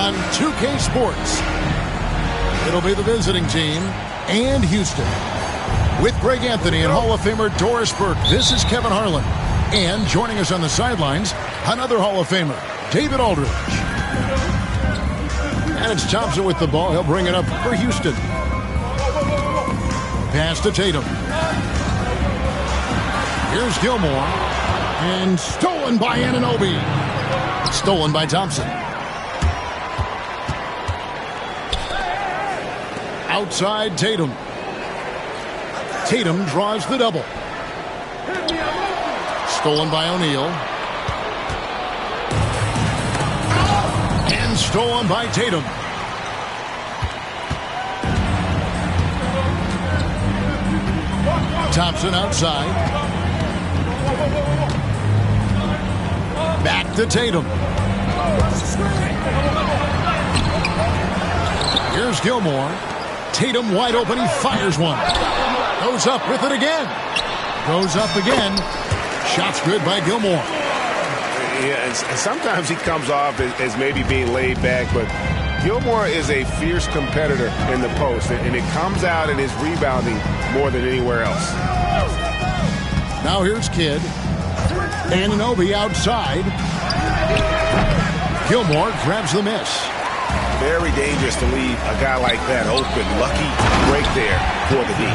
on 2K Sports. It'll be the visiting team and Houston. With Greg Anthony and Hall of Famer Doris Burke, this is Kevin Harlan. And joining us on the sidelines, another Hall of Famer, David Aldridge. And it's Thompson with the ball. He'll bring it up for Houston. Pass to Tatum. Here's Gilmore. And stolen by Anunoby. Stolen by Thompson. Outside Tatum. Tatum draws the double. Stolen by O'Neal. And stolen by Tatum. Thompson outside. Back to Tatum. Here's Gilmore. Tatum wide open. He fires one. Goes up with it again. Goes up again. Shot's good by Gilmore. Yeah, and sometimes he comes off as maybe being laid back, but Gilmore is a fierce competitor in the post, and it comes out in his rebounding more than anywhere else. Now here's Kidd. Anunoby outside. Gilmore grabs the miss. Very dangerous to leave a guy like that open. Lucky break there for the D.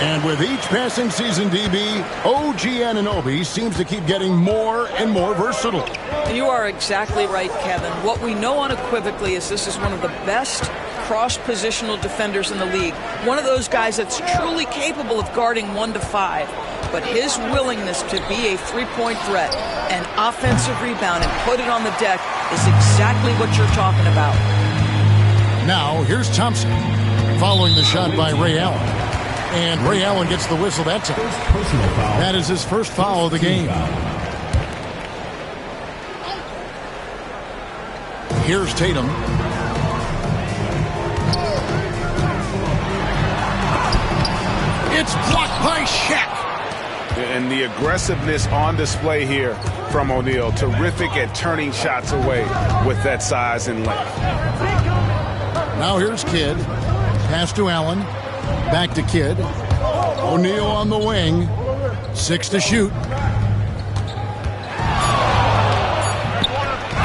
And with each passing season, DB, OG Anunoby seems to keep getting more and more versatile. You are exactly right, Kevin. What we know unequivocally is this is one of the best cross-positional defenders in the league. One of those guys that's truly capable of guarding 1 to 5. But his willingness to be a three-point threat and offensive rebound and put it on the deck is exactly what you're talking about. Now, here's Thompson following the shot by Ray Allen. And Ray Allen gets the whistle that time. That is his first foul of the game. Here's Tatum. It's blocked by Shaq. And the aggressiveness on display here from O'Neal. Terrific at turning shots away with that size and length. Now here's Kidd. Pass to Allen. Back to Kidd. O'Neal on the wing. 6 to shoot.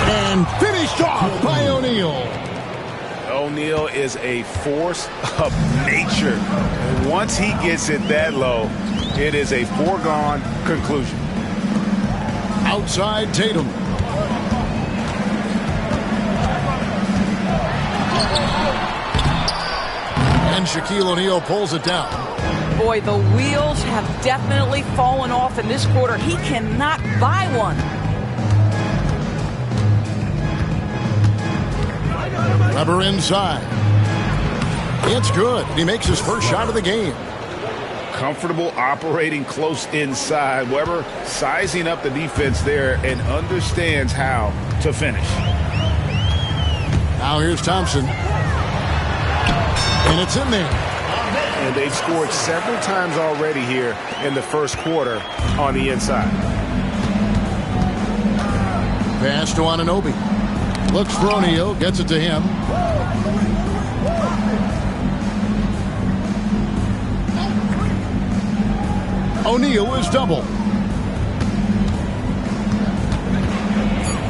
And finished off by O'Neal. O'Neal is a force of nature. And once he gets it that low, it is a foregone conclusion. Outside Tatum. And Shaquille O'Neal pulls it down. Boy, the wheels have definitely fallen off in this quarter. He cannot buy one. Weber inside. It's good. He makes his first shot of the game. Comfortable operating close inside. Weber sizing up the defense there and understands how to finish. Now here's Thompson. And it's in there. And they've scored several times already here in the first quarter on the inside. Pass to Anunoby. Looks for O'Neal. Gets it to him. O'Neal is double.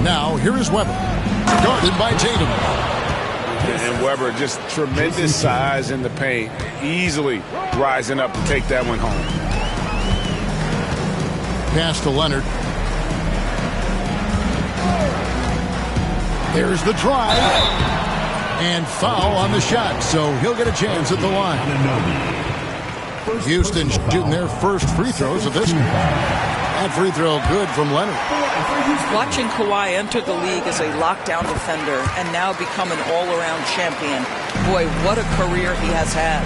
Now here is Weber. Guarded by Tatum. And Weber just tremendous size in the paint. Easily rising up to take that one home. Pass to Leonard. There's the drive. And foul on the shot, so he'll get a chance at the line. Houston shooting their first free throws of this one. That free throw good from Leonard. Watching Kawhi enter the league as a lockdown defender and now become an all-around champion. Boy, what a career he has had.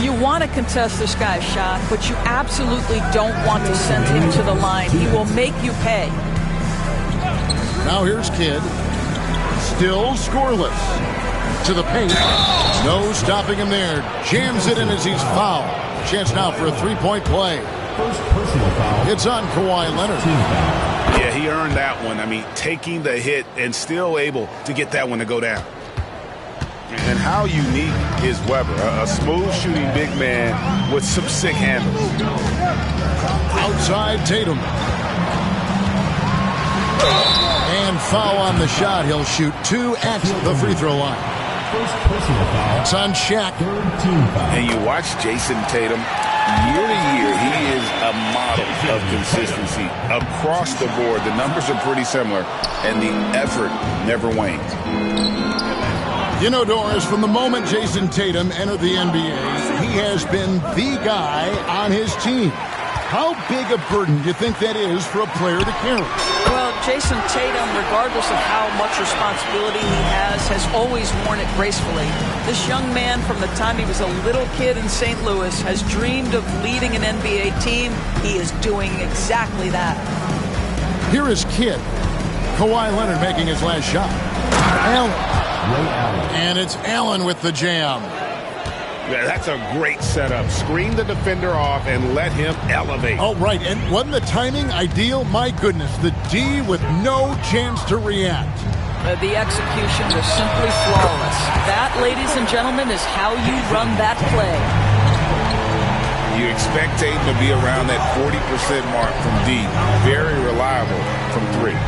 You want to contest this guy's shot, but you absolutely don't want to send him to the line. He will make you pay. Now here's Kidd. Still scoreless. To the paint. No stopping him there. Jams it in as he's fouled. Chance now for a three-point play. It's on Kawhi Leonard. Yeah, Yeah, he earned that one. I mean, taking the hit and still able to get that one to go down. And how unique is Weber? A smooth shooting big man with some sick handles. Outside Tatum. And foul on the shot. He'll shoot 2 at the free throw line. It's on Shaq. And you watch Jason Tatum. Year to year, he is a model of consistency across the board. The numbers are pretty similar, and the effort never wanes. You know, Doris, from the moment Jason Tatum entered the NBA, he has been the guy on his team. How big a burden do you think that is for a player to carry? Well, Jason Tatum, regardless of how much responsibility he has always worn it gracefully. This young man, from the time he was a little kid in St. Louis, has dreamed of leading an NBA team. He is doing exactly that. Here is Kid. Kawhi Leonard making his last shot. Allen. And it's Allen with the jam. Yeah, that's a great setup. Screen the defender off and let him elevate. Oh, right. And wasn't the timing ideal? My goodness, the D with no chance to react. The execution was simply flawless. That, ladies and gentlemen, is how you run that play. You expect Tatum to be around that 40% mark from deep. Very reliable from 3.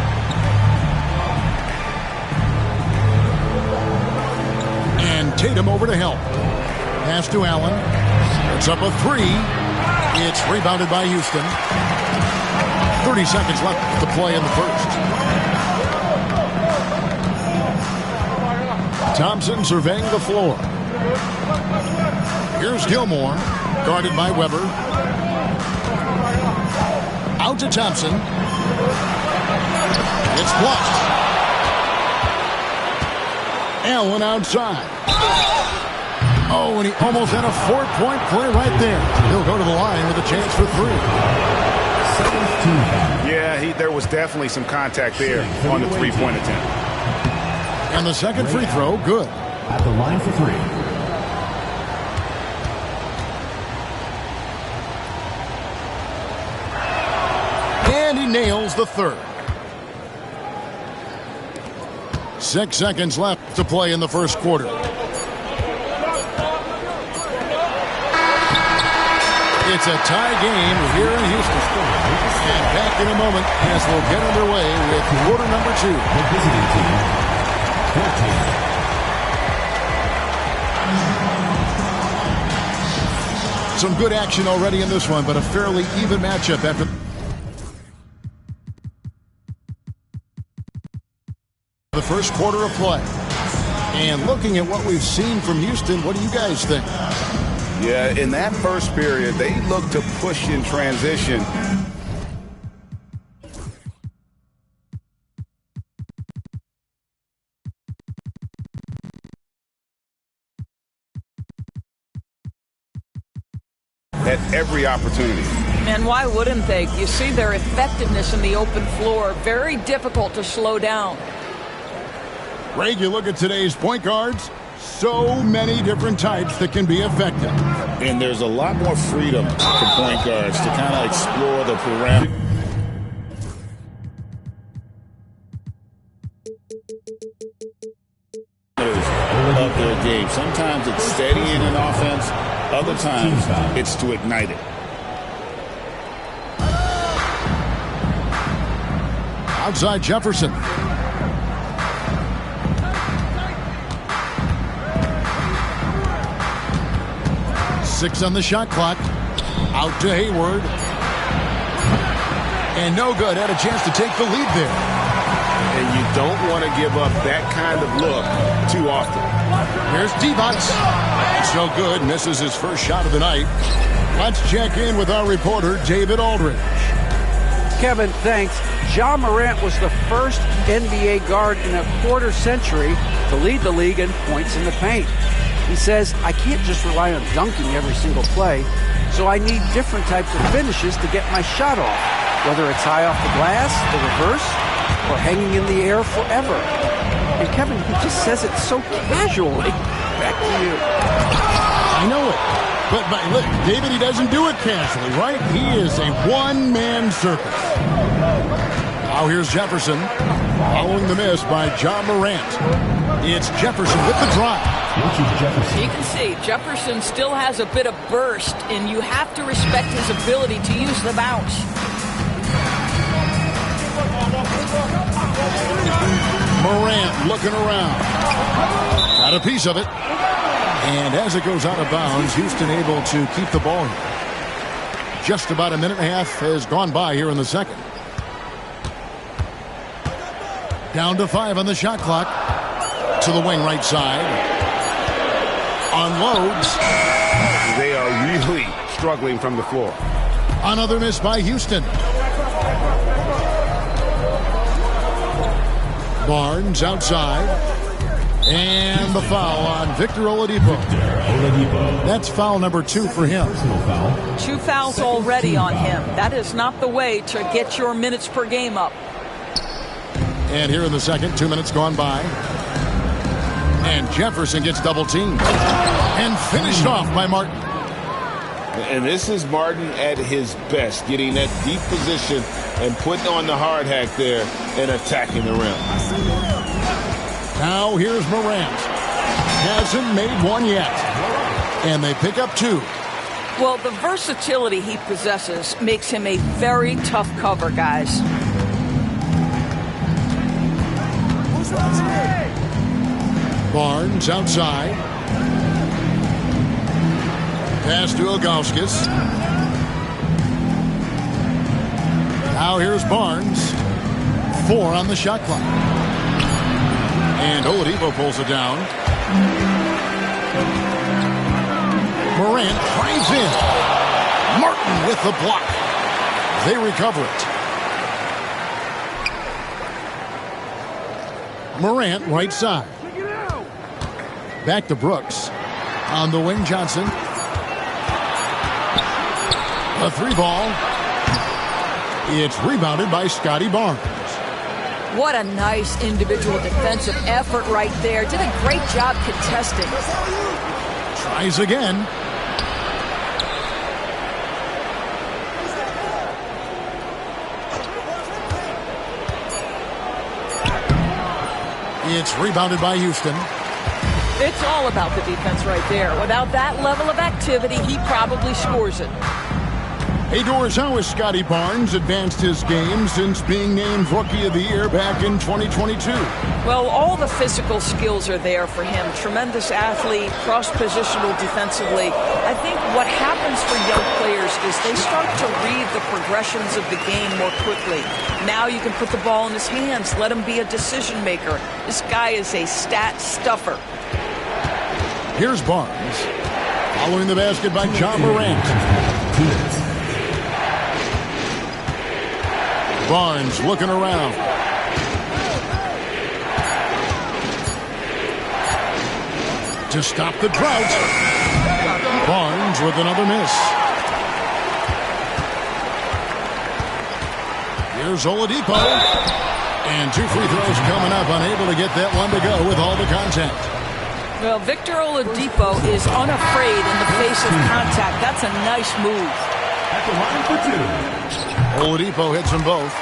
And Tatum over to help. Pass to Allen. It's up a 3. It's rebounded by Houston. 30 seconds left to play in the first. Thompson surveying the floor. Here's Gilmore, guarded by Weber. Out to Thompson. It's blocked. Allen outside. Oh, and he almost had a 4-point play right there. He'll go to the line with a chance for 3. Yeah, there was definitely some contact there on the 3-point attempt. And the second free throw, good. At the line for 3. And he nails the third. 6 seconds left to play in the first quarter. It's a tie game here in Houston. And back in a moment as we'll get underway with quarter number 2. The visiting team, 14. Some good action already in this one, but a fairly even matchup after the first quarter of play. And looking at what we've seen from Houston, what do you guys think? Yeah, in that first period, they looked to push in transition. At every opportunity. And why wouldn't they? You see their effectiveness in the open floor. Very difficult to slow down. Greg, you look at today's point guards, so many different types that can be effective. And there's a lot more freedom for point guards to kind of explore the parameters of their game. Sometimes it's steadying an offense. Other times it's to ignite it. Outside Jefferson. Six on the shot clock. Out to Hayward. And no good. Had a chance to take the lead there. And you don't want to give up that kind of look too often. Here's Divac. So good. Misses his first shot of the night. Let's check in with our reporter, David Aldridge. Kevin, thanks. Ja Morant was the first NBA guard in a quarter century to lead the league in points in the paint. He says, I can't just rely on dunking every single play, so I need different types of finishes to get my shot off, whether it's high off the glass, the reverse, or hanging in the air forever. And Kevin, he just says it so casually. Back to you. I know it. But look, David, he doesn't do it casually, right? He is a one-man circus. Now here's Jefferson. Following the miss by John Morant. It's Jefferson with the drive. You can see Jefferson still has a bit of burst, and you have to respect his ability to use the bounce. Morant looking around. Got a piece of it. And as it goes out of bounds, Houston able to keep the ball here. Just about a minute and a half has gone by here in the second. Down to 5 on the shot clock. To the wing right side. Unloads. They are really struggling from the floor. Another miss by Houston. Barnes outside. And the foul on Victor Oladipo. That's foul number 2 for him. 2 fouls already on him. That is not the way to get your minutes per game up. And here in the second, 2 minutes gone by. And Jefferson gets double teamed. And finished off by Martin. And this is Martin at his best, getting that deep position and putting on the hard hack there and attacking the rim. Now here's Morant. Hasn't made one yet. And they pick up 2. Well, the versatility he possesses makes him a very tough cover, guys. Barnes outside. Pass to Ilgauskas. Now here's Barnes. 4 on the shot clock. And Oladipo pulls it down. Morant drives in. Martin with the block. They recover it. Morant right side. Back to Brooks. On the wing, Johnson. A 3 ball. It's rebounded by Scotty Barnes. What a nice individual defensive effort right there. Did a great job contesting. Tries again. It's rebounded by Houston. It's all about the defense right there. Without that level of activity, he probably scores it. Hey, Doris, how has Scotty Barnes advanced his game since being named Rookie of the Year back in 2022? Well, all the physical skills are there for him. Tremendous athlete, cross-positional defensively. I think what happens for young players is they start to read the progressions of the game more quickly. Now you can put the ball in his hands, let him be a decision maker. This guy is a stat stuffer. Here's Barnes. Following the basket by John Morant. Barnes looking around. To stop the drought. Barnes with another miss. Here's Oladipo. And 2 free throws coming up. Unable to get that one to go with all the contact. Well, Victor Oladipo is unafraid in the face of contact. That's a nice move. At the line for 2. Oladipo hits them both.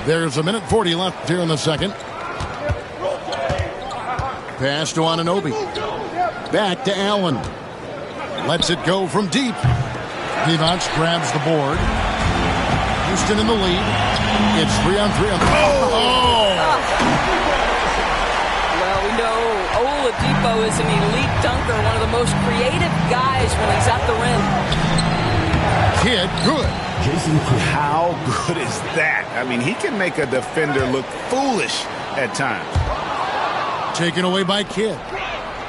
There's a minute 40 left here in the second. Pass to Anunoby. Back to Allen. Lets it go from deep. Divac grabs the board. Houston in the lead. It's 3-on-3. Well, we know Oladipo is an elite dunker, one of the most creative guys when he's at the rim. Kid, good. How good is that? I mean, he can make a defender look foolish at times. Taken away by Kidd.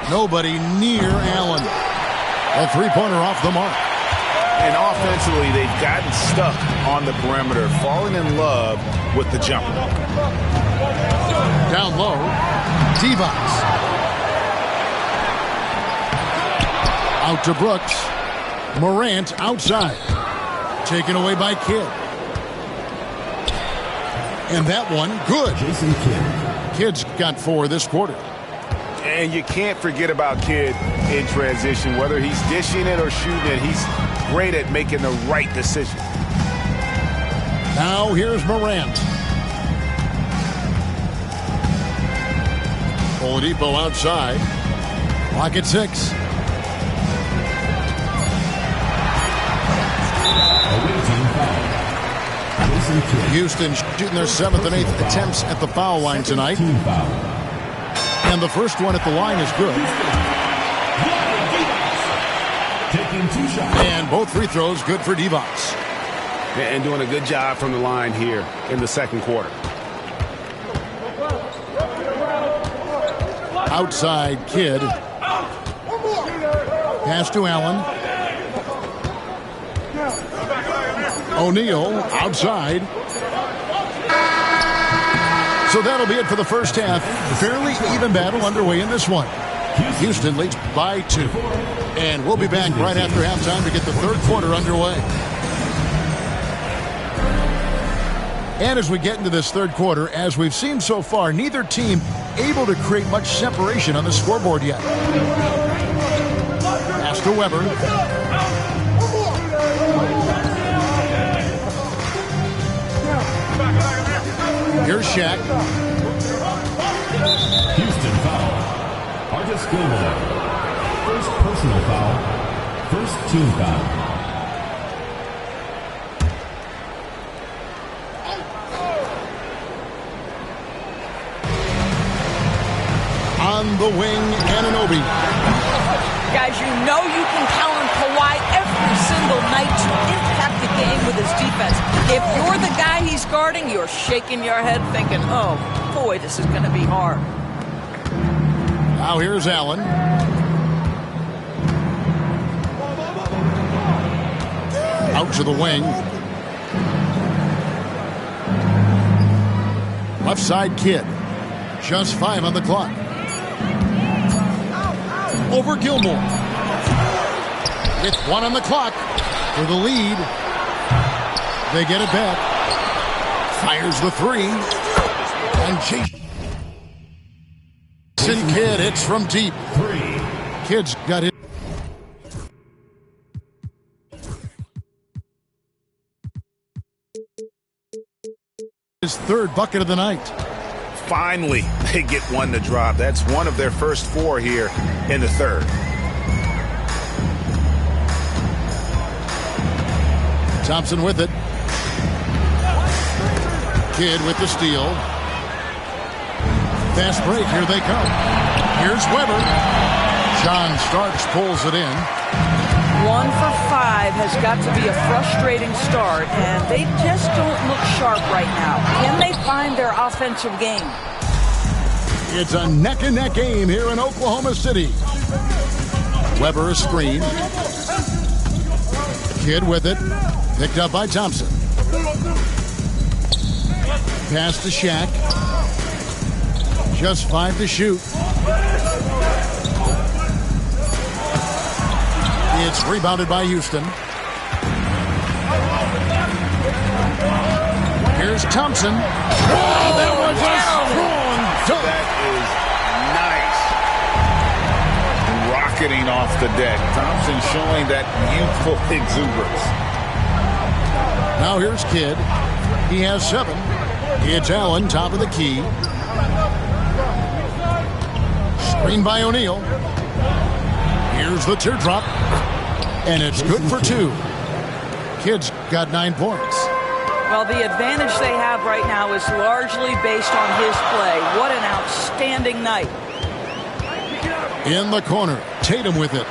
Nobody near Allen. A 3-pointer off the mark. And offensively, they've gotten stuck on the perimeter, falling in love with the jumper. Down low, Divac. Out to Brooks. Morant outside. Taken away by Kidd. And that one, good. Jason Kidd. Kidd's got 4 this quarter. And you can't forget about Kidd in transition. Whether he's dishing it or shooting it, he's great at making the right decision. Now here's Morant. Oladipo outside. Clock at 6. Houston shooting their 7th and 8th attempts at the foul line tonight. And the first one at the line is good. And both free throws good for Divac. And doing a good job from the line here in the second quarter. Outside Kidd. Pass to Allen. O'Neal outside. So that'll be it for the first half. Fairly even battle underway in this one. Houston leads by 2. And we'll be back right after halftime to get the third quarter underway. And as we get into this third quarter, as we've seen so far, neither team able to create much separation on the scoreboard yet. Pass to Weber. Here's Shaq. Houston foul. Artis Gilmore. First personal foul. First team foul. On the wing, Anunoby. Guys, you know you can count on Kawhi every single night to impact the game with his defense. If you're the guy he's guarding, you're shaking your head thinking, oh, boy, this is going to be hard. Now here's Allen. Out to the wing. Left side Kidd. Just 5 on the clock. Over Gilmore. With 1 on the clock for the lead. They get it back. Fires the 3. And Jason Kidd hits from deep. 3. Kidd's got it. His third bucket of the night. Finally, they get one to drop. That's one of their first 4 here in the third. Thompson with it. Kidd with the steal. Fast break. Here they come. Here's Weber. John Starks pulls it in. 1 for 5 has got to be a frustrating start, and they just don't look sharp right now. Can they find their offensive game? It's a neck-and-neck game here in Oklahoma City. Weber a screen. Kidd with it. Picked up by Thompson. Pass to Shaq. Just 5 to shoot. It's rebounded by Houston. Here's Thompson. Oh, that was a strong dunk. That is nice. Rocketing off the deck. Thompson showing that youthful exuberance. Now here's Kidd. He has 7. It's Allen, top of the key. Screen by O'Neal. Here's the teardrop. And it's good for 2. Kidd's got 9 points. Well, the advantage they have right now is largely based on his play. What an outstanding night. In the corner, Tatum with it.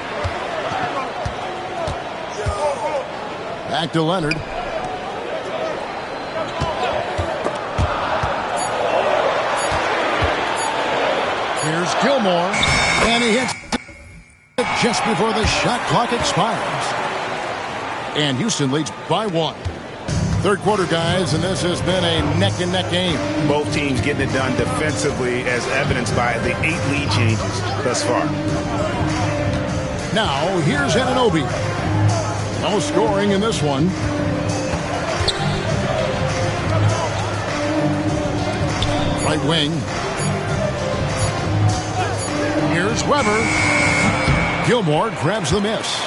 Back to Leonard. Here's Gilmore, and he hits it just before the shot clock expires. And Houston leads by 1. Third quarter, guys, and this has been a neck-and-neck game. Both teams getting it done defensively, as evidenced by the 8 lead changes thus far. Now, here's Anunoby. No scoring in this one. Right wing. Here's Weber. Gilmore grabs the miss.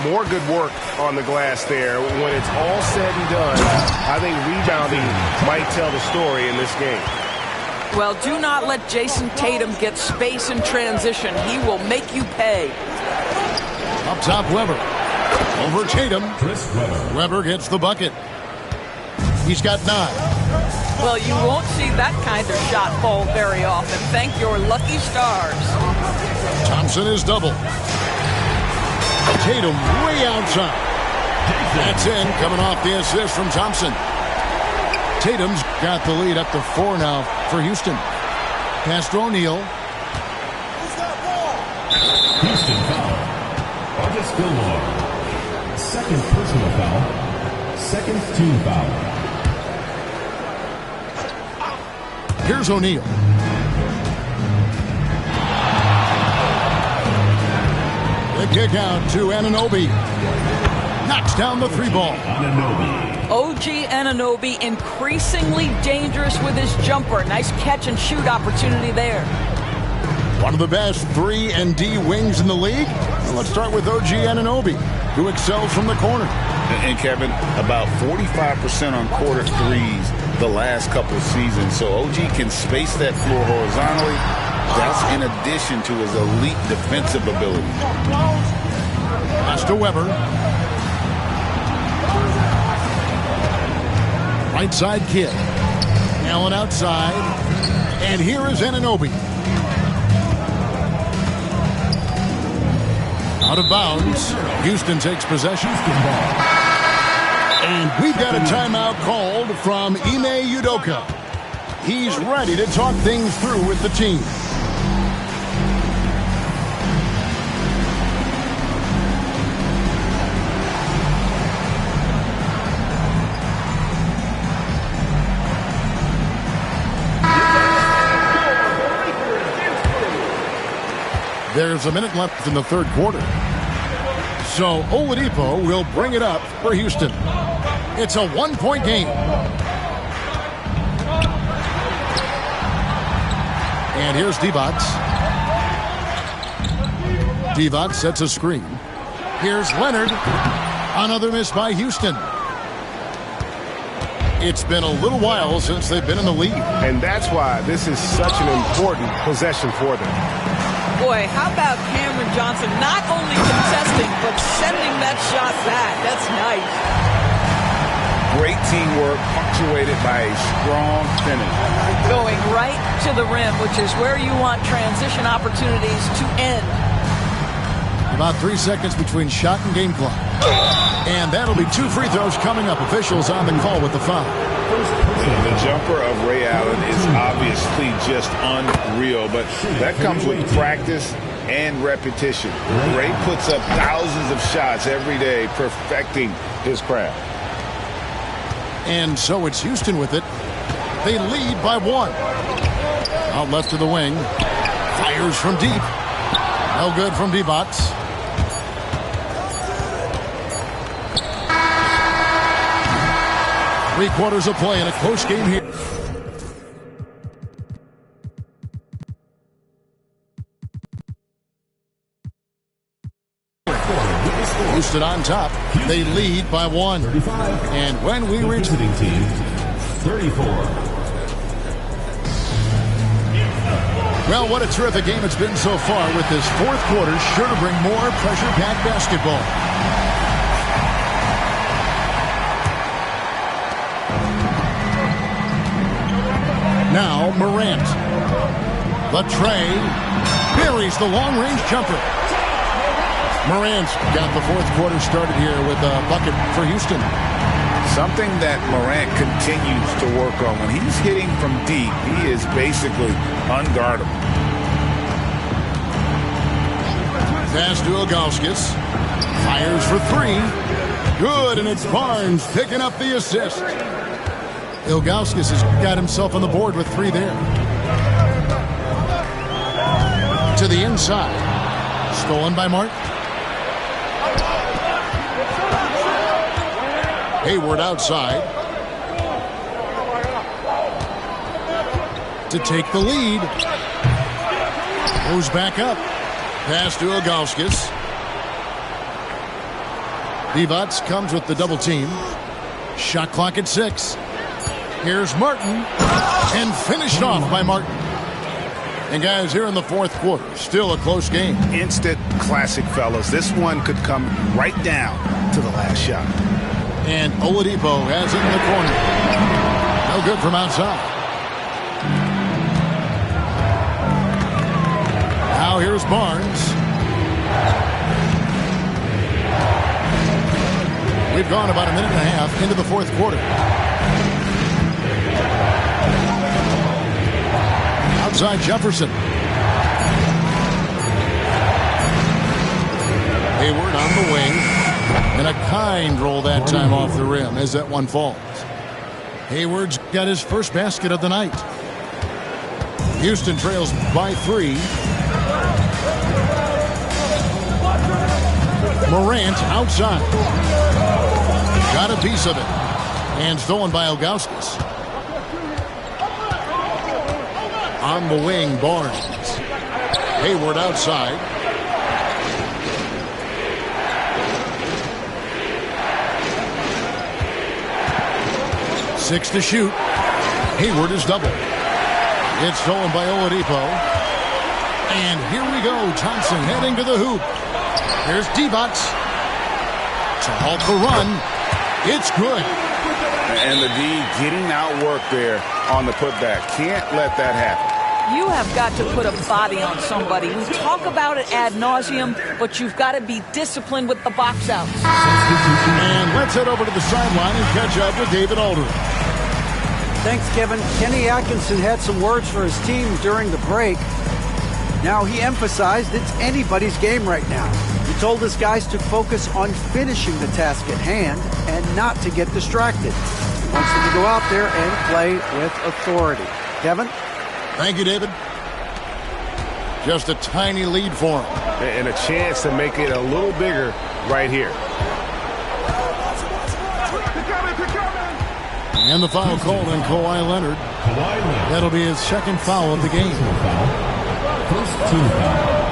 More good work on the glass there. When it's all said and done, I think rebounding might tell the story in this game. Well, do not let Jason Tatum get space in transition. He will make you pay. Up top, Weber. Over Tatum. Chris Weber. Weber gets the bucket. He's got 9. Well, you won't see that kind of shot fall very often. Thank your lucky stars. Thompson is double. Tatum way outside. That's in, coming off the assist from Thompson. Tatum's got the lead up to 4 now for Houston. Pass to O'Neal. Houston foul. August Gilmore. Second personal foul. Second team foul. Here's O'Neal. The kick out to Anunoby. Knocks down the 3 ball. OG Anunoby increasingly dangerous with his jumper. Nice catch and shoot opportunity there. One of the best 3-and-D wings in the league. Well, let's start with OG Anunoby, who excels from the corner. And Kevin, about 45% on quarter threes the last couple of seasons. So OG can space that floor horizontally. That's in addition to his elite defensive ability. Pass to Weber. Right side kid. Allen outside. And here is Anunoby. Out of bounds. Houston takes possession. And we've got a timeout called from Ime Udoka. He's ready to talk things through with the team. There's a minute left in the 3rd quarter. So Oladipo will bring it up for Houston. It's a 1-point game. And here's Divac. Divac sets a screen. Here's Leonard. Another miss by Houston. It's been a little while since they've been in the lead. And that's why this is such an important possession for them. Boy, how about Cameron Johnson not only contesting, but sending that shot back? That's nice. Great teamwork punctuated by a strong finish. Going right to the rim, which is where you want transition opportunities to end. About 3 seconds between shot and game clock. And that'll be 2 free throws coming up. Officials on the call with the foul. The jumper of Ray Allen is obviously just unreal, but that comes with practice and repetition. Ray puts up thousands of shots every day, perfecting his craft. And so it's Houston with it. They lead by 1. Out left to the wing. Fires from deep. No good from Divac. Three-quarters of play in a close game here. Houston on top. They lead by 1. And when we reach Visiting team, 34. Well, what a terrific game it's been so far, with this 4th quarter sure to bring more pressure-packed basketball. Now Morant. The tray buries the long-range jumper. Morant's got the 4th quarter started here with a bucket for Houston. Something that Morant continues to work on. When he's hitting from deep, he is basically unguardable. Pass to Ilgauskas. Fires for 3. Good, and it's Barnes picking up the assist. Ilgauskas has got himself on the board with 3 there. To the inside. Stolen by Martin. Hayward outside to take the lead. Goes back up. Pass to Ilgauskas. Divac comes with the double team. Shot clock at 6. Here's Martin. And finished off by Martin. And guys, here in the fourth quarter, still a close game. Instant classic, fellas. This one could come right down to the last shot. And Oladipo has it in the corner. No good from outside. Now here's Barnes. We've gone about a minute and a half into the fourth quarter. Outside Jefferson. Hayward on the wing. And a kind roll that time off the rim as that one falls. Hayward's got his first basket of the night. Houston trails by 3. Morant outside. Got a piece of it. And stolen by Ilgauskas. On the wing, Barnes. Hayward outside. Six to shoot. Hayward is doubled. It's stolen by Oladipo. And here we go. Thompson heading to the hoop. Here's Divac. To halt the run. It's good. And the D getting outworked there on the putback. Can't let that happen. You have got to put a body on somebody. We talk about it ad nauseum, but you've got to be disciplined with the box outs. And let's head over to the sideline and catch up with David Aldridge. Thanks, Kevin. Kenny Atkinson had some words for his team during the break. Now, he emphasized it's anybody's game right now. He told his guys to focus on finishing the task at hand and not to get distracted. He wants them to go out there and play with authority. Kevin? Thank you, David. Just a tiny lead for him. And a chance to make it a little bigger right here. And the foul called on Kawhi Leonard. That'll be his second foul of the game. First team foul.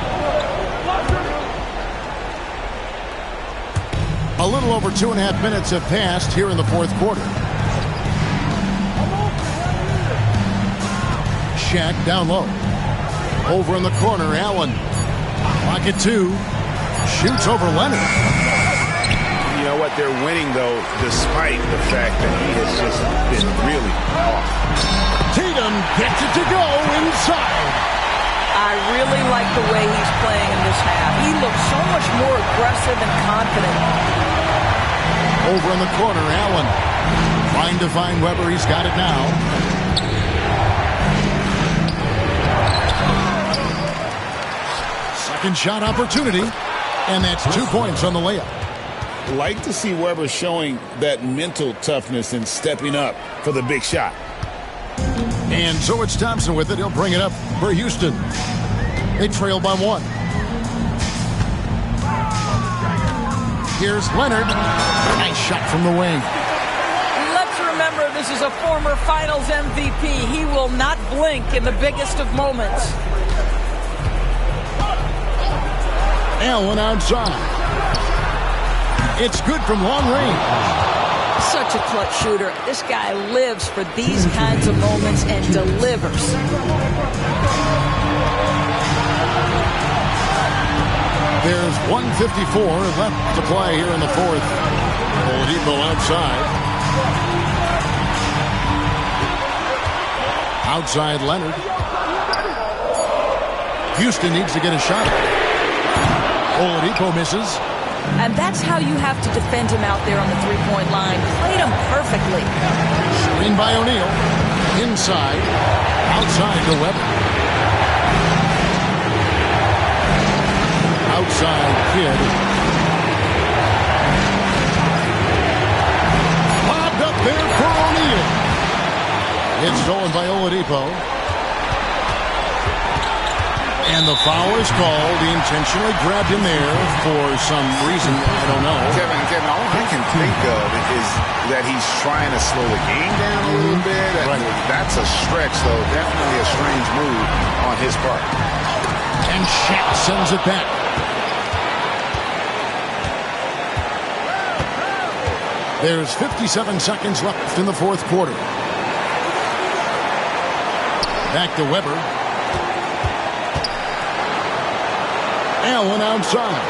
A little over 2.5 minutes have passed here in the fourth quarter. Shaq down low. Over in the corner, Allen. Clock at 2. Shoots over Leonard. You know what? They're winning, though, despite the fact that he has just been really off. Tatum gets it to go inside. I really like the way he's playing in this half. He looks so much more aggressive and confident. Over in the corner, Allen. Trying to find Weber. He's got it now. Second shot opportunity. And that's 2 points on the layup. Like to see Weber showing that mental toughness and stepping up for the big shot. And so it's Thompson with it. He'll bring it up for Houston. They trail by 1. Here's Leonard. Nice shot from the wing. Let's remember this is a former Finals MVP. He will not blink in the biggest of moments. Allen outside. It's good from long range. Such a clutch shooter. This guy lives for these kinds of moments and delivers. There's 1:54 left to play here in the fourth. Oladipo outside. Outside Leonard. Houston needs to get a shot. Oladipo misses. And that's how you have to defend him out there on the three-point line. Played him perfectly. Screen by O'Neal. Inside. Outside to Weber. Outside Kidd. Lobbed up there for O'Neal. It's stolen by Oladipo. And the foul is called. He intentionally grabbed him there for some reason. I don't know. Kevin, all I can think of is that he's trying to slow the game down a little bit. Right. That's a stretch, though. Definitely a strange move on his part. And Shaq sends it back. There's 57 seconds left in the fourth quarter. Back to Weber. Allen outside.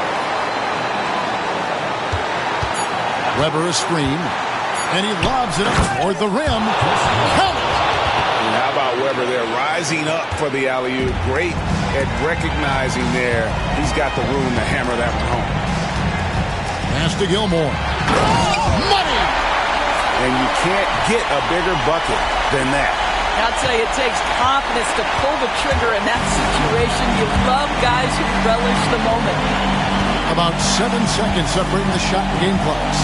Weber a screen. And he lobs it up toward the rim. Count it! And how about Weber there rising up for the alley-oop? Great at recognizing there. He's got the room to hammer that one home. Pass to Gilmore. Money! And you can't get a bigger bucket than that. I'll tell you, it takes confidence to pull the trigger in that situation. You love guys who relish the moment. About 7 seconds separating the shot and game clocks.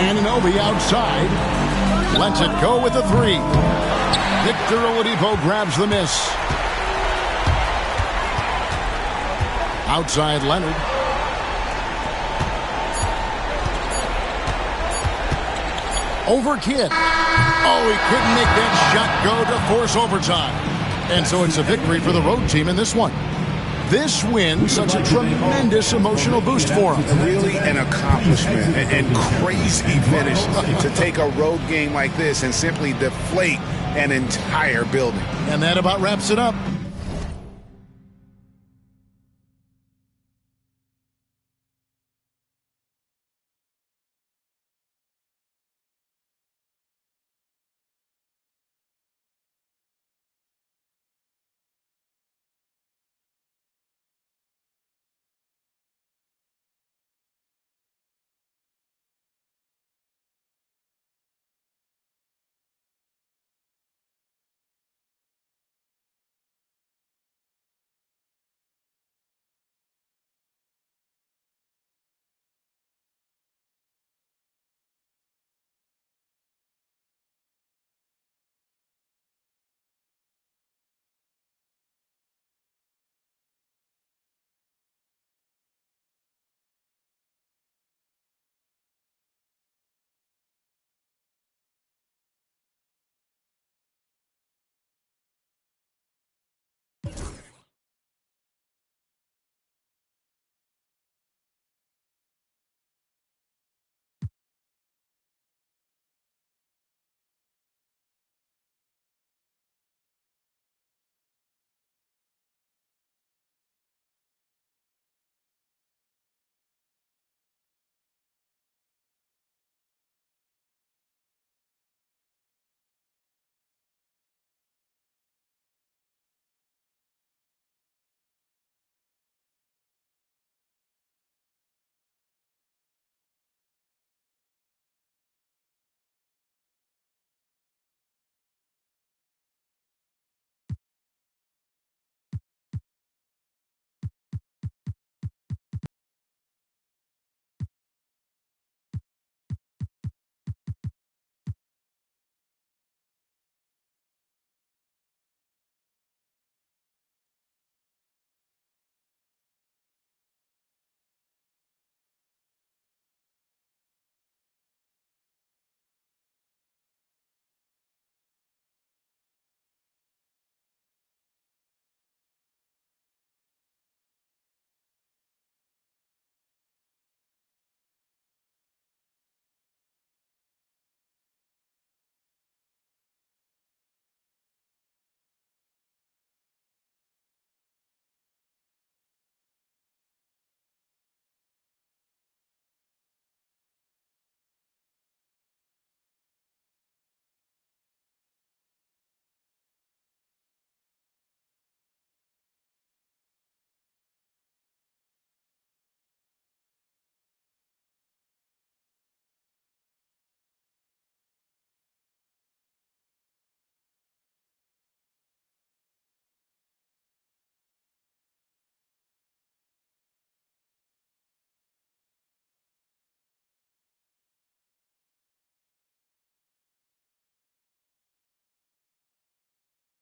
Anunoby outside. Lets it go with a three. Victor Oladipo grabs the miss. Outside Leonard. Over Kidd. Oh, he couldn't make that shot go to force overtime. And so it's a victory for the road team in this one. This win, such a tremendous emotional boost for them. Really an accomplishment and crazy finish to take a road game like this and simply deflate an entire building. And that about wraps it up.